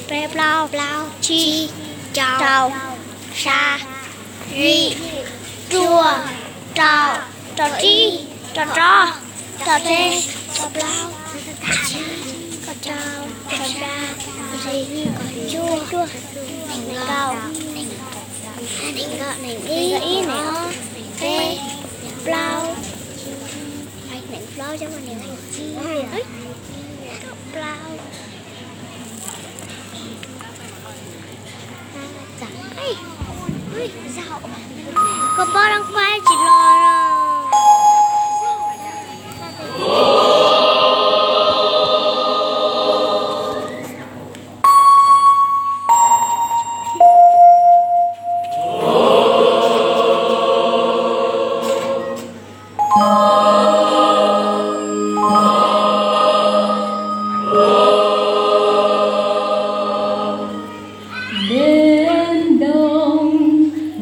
Bê blau chi chào sa ri chua trào trào chi trào trò trào tê trào blau trào trào trào sa ri chua nành cao nành y nành o bê blau nành blau cho mình nành chi blau dạo có bó đang quay chỉ lo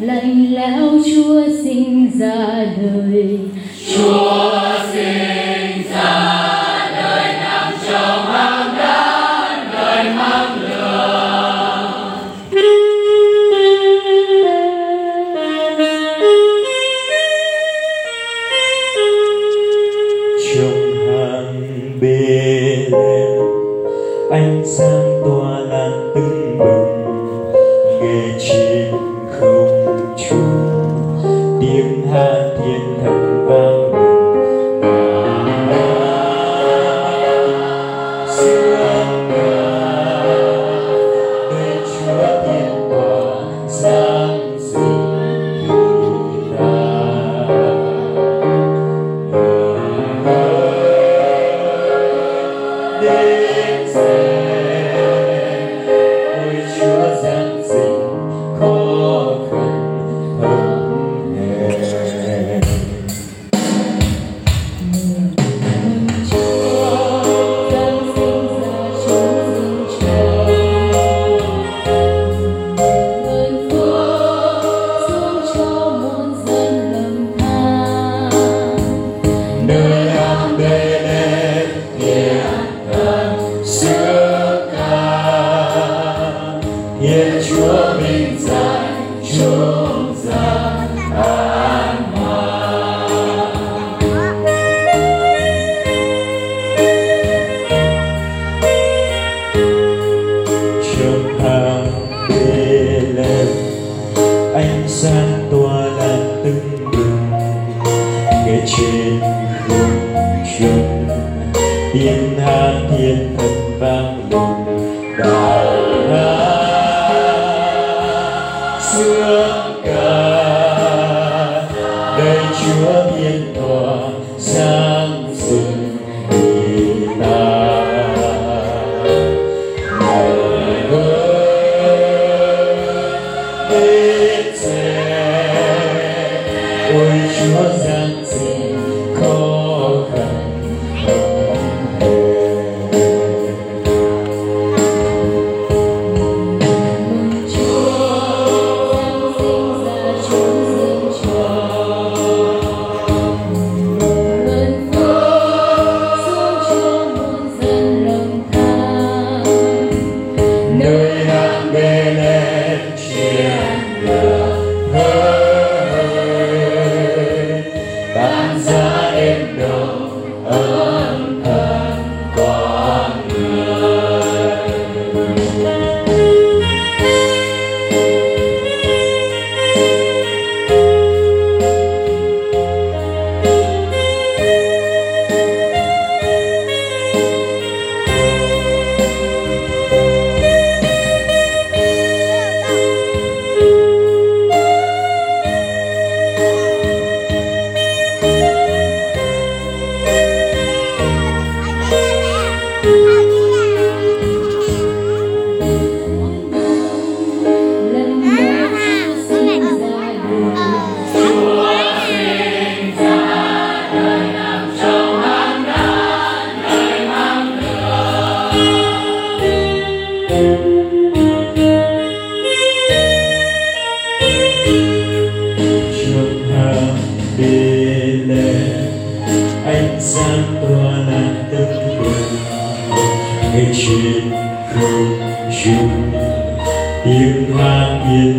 lạnh lẽo Chúa sinh ra đời, Chúa sinh ra đời nằm trong hang đá, đời mang lửa. Trong hang Bê-lem, ánh sáng tỏa lan tưng bừng, nghe trên không trung tiếng hát thiên thần vang sương ca nơi Chúa thiên tỏa giáng sinh vì ta. Đến xem ôi Chúa giáng sinh khó khăn hơn hèn. Nơi hang Bê-lem thiên thần xưa ca, hiện Chúa minh giải chúng gian an hòa. Trong hang Bê-lem, ánh sáng tỏa lan tưng bừng, nghe trên không trung tiếng hát thiên thần vang lừng bài hát sương ca nơi Chúa thiên tỏa giáng sinh vì ta. Người ơi đến xem ôi Chúa giáng sinh khó khăn hơn hèn. Nơi hang Bê-lem chiên lửa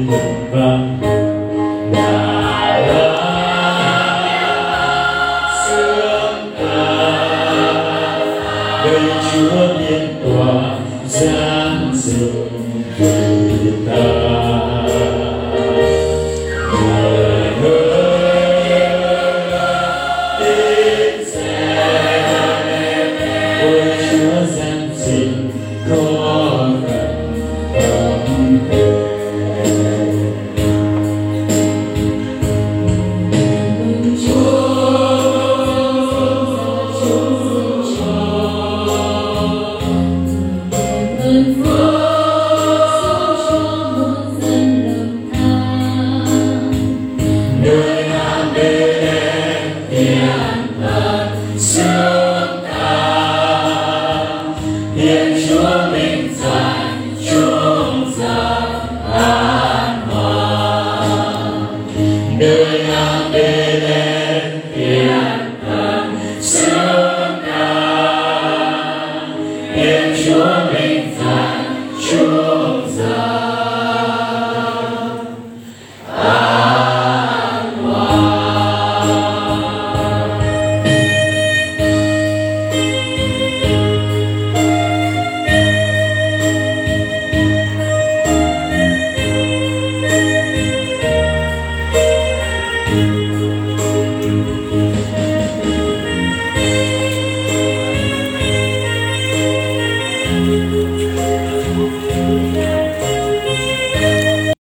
vững vàng. Đã là sương ca, đời Chúa biến tỏa giáng rời.